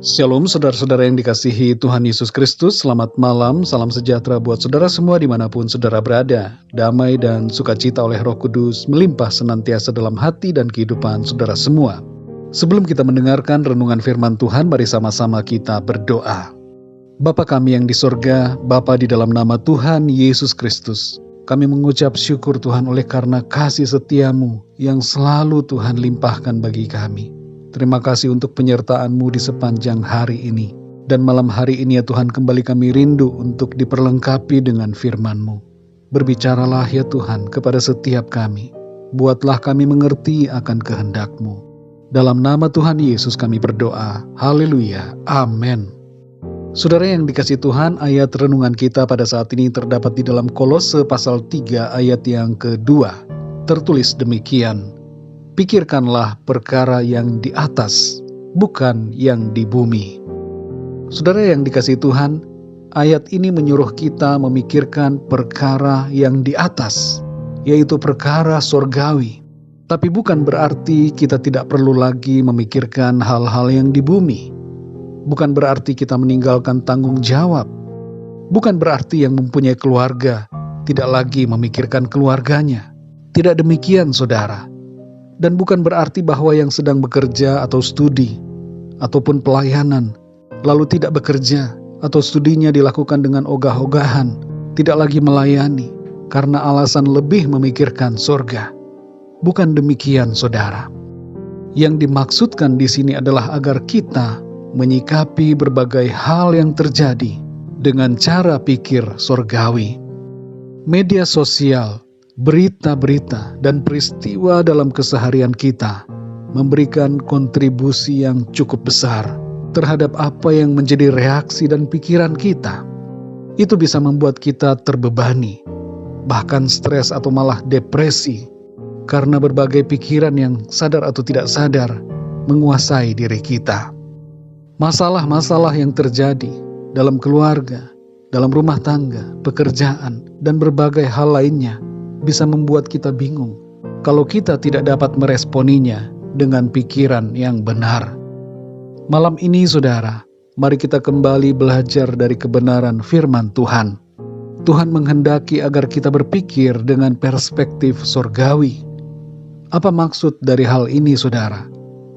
Shalom saudara-saudara yang dikasihi Tuhan Yesus Kristus, selamat malam, salam sejahtera buat saudara semua dimanapun saudara berada. Damai dan sukacita oleh Roh Kudus melimpah senantiasa dalam hati dan kehidupan saudara semua. Sebelum kita mendengarkan renungan firman Tuhan, mari sama-sama kita berdoa. Bapa kami yang di sorga, Bapa di dalam nama Tuhan Yesus Kristus, kami mengucap syukur Tuhan oleh karena kasih setiamu yang selalu Tuhan limpahkan bagi kami. Terima kasih untuk penyertaan-Mu di sepanjang hari ini. Dan malam hari ini ya Tuhan, kembali kami rindu untuk diperlengkapi dengan firman-Mu. Berbicaralah ya Tuhan kepada setiap kami. Buatlah kami mengerti akan kehendak-Mu. Dalam nama Tuhan Yesus kami berdoa. Haleluya. Amin. Saudara yang dikasihi Tuhan, ayat renungan kita pada saat ini terdapat di dalam Kolose pasal 3 ayat yang kedua. Tertulis demikian. Pikirkanlah perkara yang di atas, bukan yang di bumi. Saudara yang dikasihi Tuhan, ayat ini menyuruh kita memikirkan perkara yang di atas, yaitu perkara sorgawi. Tapi bukan berarti kita tidak perlu lagi memikirkan hal-hal yang di bumi. Bukan berarti kita meninggalkan tanggung jawab. Bukan berarti yang mempunyai keluarga tidak lagi memikirkan keluarganya. Tidak demikian, saudara. Dan bukan berarti bahwa yang sedang bekerja atau studi, ataupun pelayanan, lalu tidak bekerja atau studinya dilakukan dengan ogah-ogahan, tidak lagi melayani, karena alasan lebih memikirkan sorga. Bukan demikian, saudara. Yang dimaksudkan di sini adalah agar kita menyikapi berbagai hal yang terjadi dengan cara pikir sorgawi. Media sosial, berita-berita dan peristiwa dalam keseharian kita memberikan kontribusi yang cukup besar terhadap apa yang menjadi reaksi dan pikiran kita. Itu bisa membuat kita terbebani, bahkan stres atau malah depresi, karena berbagai pikiran yang sadar atau tidak sadar menguasai diri kita. Masalah-masalah yang terjadi dalam keluarga, dalam rumah tangga, pekerjaan, dan berbagai hal lainnya bisa membuat kita bingung kalau kita tidak dapat meresponinya dengan pikiran yang benar. Malam ini, saudara, mari kita kembali belajar dari kebenaran firman Tuhan. Tuhan menghendaki agar kita berpikir dengan perspektif sorgawi. Apa maksud dari hal ini, saudara?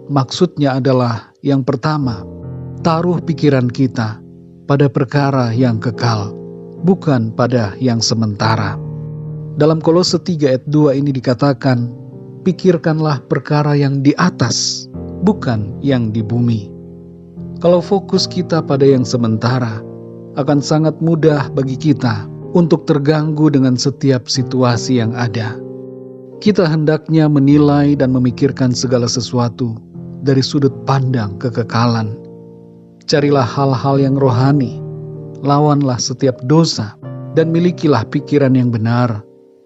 Maksudnya adalah yang pertama, taruh pikiran kita pada perkara yang kekal, bukan pada yang sementara. Dalam Kolose 3 ayat 2 ini dikatakan, pikirkanlah perkara yang di atas, bukan yang di bumi. Kalau fokus kita pada yang sementara, akan sangat mudah bagi kita untuk terganggu dengan setiap situasi yang ada. Kita hendaknya menilai dan memikirkan segala sesuatu dari sudut pandang kekekalan. Carilah hal-hal yang rohani, lawanlah setiap dosa, dan milikilah pikiran yang benar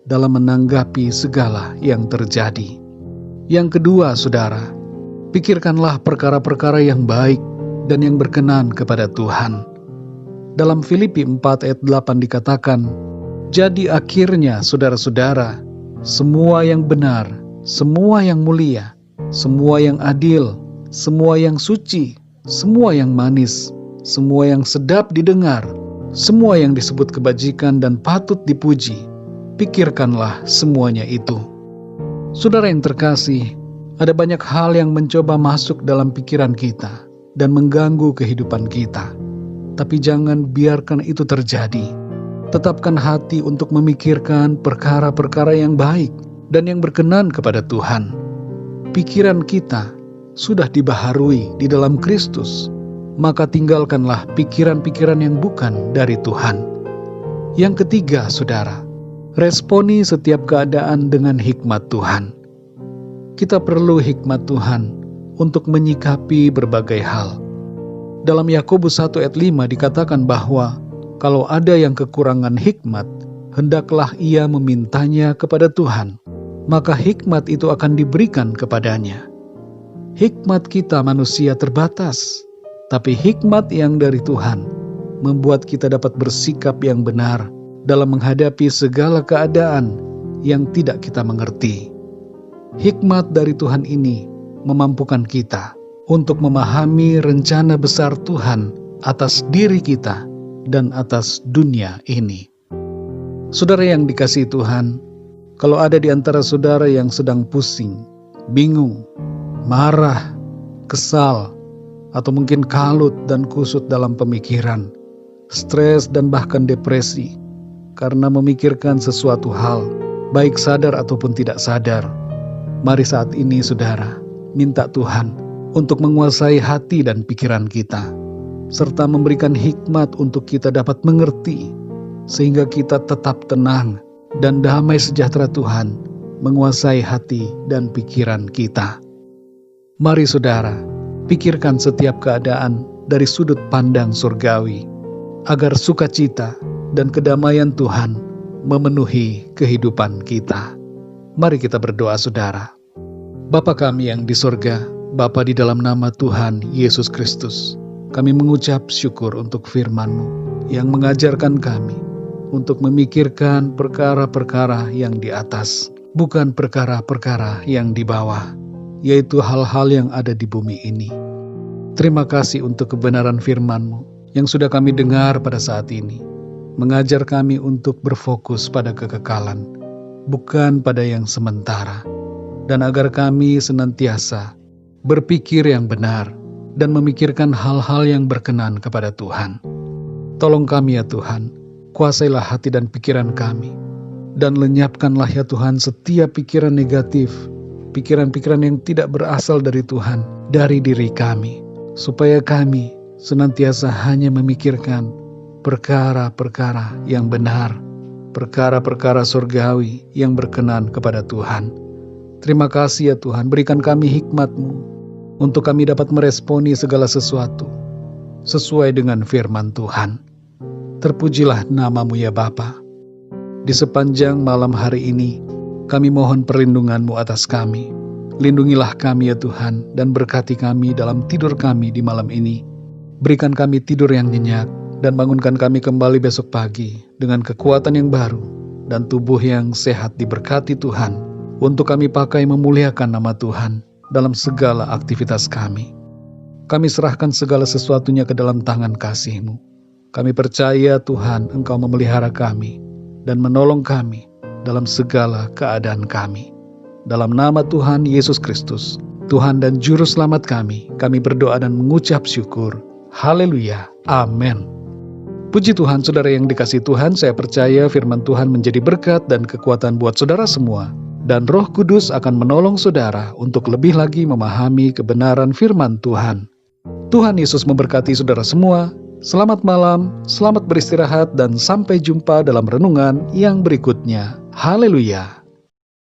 dalam menanggapi segala yang terjadi. Yang kedua, saudara, pikirkanlah perkara-perkara yang baik dan yang berkenan kepada Tuhan. Dalam Filipi 4 ayat 8 dikatakan, jadi akhirnya saudara-saudara, semua yang benar, semua yang mulia, semua yang adil, semua yang suci, semua yang manis, semua yang sedap didengar, semua yang disebut kebajikan dan patut dipuji, pikirkanlah semuanya itu. Saudara yang terkasih, ada banyak hal yang mencoba masuk dalam pikiran kita dan mengganggu kehidupan kita. Tapi jangan biarkan itu terjadi. Tetapkan hati untuk memikirkan perkara-perkara yang baik dan yang berkenan kepada Tuhan. Pikiran kita sudah dibaharui di dalam Kristus, maka tinggalkanlah pikiran-pikiran yang bukan dari Tuhan. Yang ketiga, saudara, responi setiap keadaan dengan hikmat Tuhan. Kita perlu hikmat Tuhan untuk menyikapi berbagai hal. Dalam Yakobus 1 ayat 5 dikatakan bahwa kalau ada yang kekurangan hikmat, hendaklah ia memintanya kepada Tuhan, maka hikmat itu akan diberikan kepadanya. Hikmat kita manusia terbatas, tapi hikmat yang dari Tuhan membuat kita dapat bersikap yang benar dalam menghadapi segala keadaan yang tidak kita mengerti. Hikmat dari Tuhan ini memampukan kita untuk memahami rencana besar Tuhan atas diri kita dan atas dunia ini. Saudara yang dikasihi Tuhan, kalau ada di antara saudara yang sedang pusing, bingung, marah, kesal, atau mungkin kalut dan kusut dalam pemikiran, stres dan bahkan depresi, karena memikirkan sesuatu hal, baik sadar ataupun tidak sadar, mari saat ini saudara, minta Tuhan untuk menguasai hati dan pikiran kita, serta memberikan hikmat untuk kita dapat mengerti, sehingga kita tetap tenang dan damai sejahtera Tuhan menguasai hati dan pikiran kita. Mari saudara, pikirkan setiap keadaan dari sudut pandang surgawi, agar sukacita dan kedamaian Tuhan memenuhi kehidupan kita. Mari kita berdoa saudara. Bapa kami yang di sorga, Bapa di dalam nama Tuhan Yesus Kristus, kami mengucap syukur untuk firman-Mu yang mengajarkan kami untuk memikirkan perkara-perkara yang di atas, bukan perkara-perkara yang di bawah, yaitu hal-hal yang ada di bumi ini. Terima kasih untuk kebenaran firman-Mu yang sudah kami dengar pada saat ini, mengajar kami untuk berfokus pada kekekalan, bukan pada yang sementara, dan agar kami senantiasa berpikir yang benar dan memikirkan hal-hal yang berkenan kepada Tuhan. Tolong kami ya Tuhan, kuasailah hati dan pikiran kami, dan lenyapkanlah ya Tuhan setiap pikiran negatif, pikiran-pikiran yang tidak berasal dari Tuhan, dari diri kami, supaya kami senantiasa hanya memikirkan perkara-perkara yang benar, perkara-perkara surgawi yang berkenan kepada Tuhan. Terima kasih ya Tuhan, berikan kami hikmat-Mu untuk kami dapat meresponi segala sesuatu sesuai dengan firman Tuhan. Terpujilah nama-Mu ya Bapa. Di sepanjang malam hari ini, kami mohon perlindungan-Mu atas kami. Lindungilah kami ya Tuhan, dan berkati kami dalam tidur kami di malam ini. Berikan kami tidur yang nyenyak, dan bangunkan kami kembali besok pagi dengan kekuatan yang baru, dan tubuh yang sehat diberkati Tuhan, untuk kami pakai memuliakan nama Tuhan dalam segala aktivitas kami. Kami serahkan segala sesuatunya ke dalam tangan kasih-Mu. Kami percaya Tuhan Engkau memelihara kami dan menolong kami dalam segala keadaan kami. Dalam nama Tuhan Yesus Kristus, Tuhan dan Juru Selamat kami berdoa dan mengucap syukur. Haleluya. Amin. Puji Tuhan, saudara yang dikasihi Tuhan, saya percaya firman Tuhan menjadi berkat dan kekuatan buat saudara semua. Dan Roh Kudus akan menolong saudara untuk lebih lagi memahami kebenaran firman Tuhan. Tuhan Yesus memberkati saudara semua. Selamat malam, selamat beristirahat, dan sampai jumpa dalam renungan yang berikutnya. Haleluya.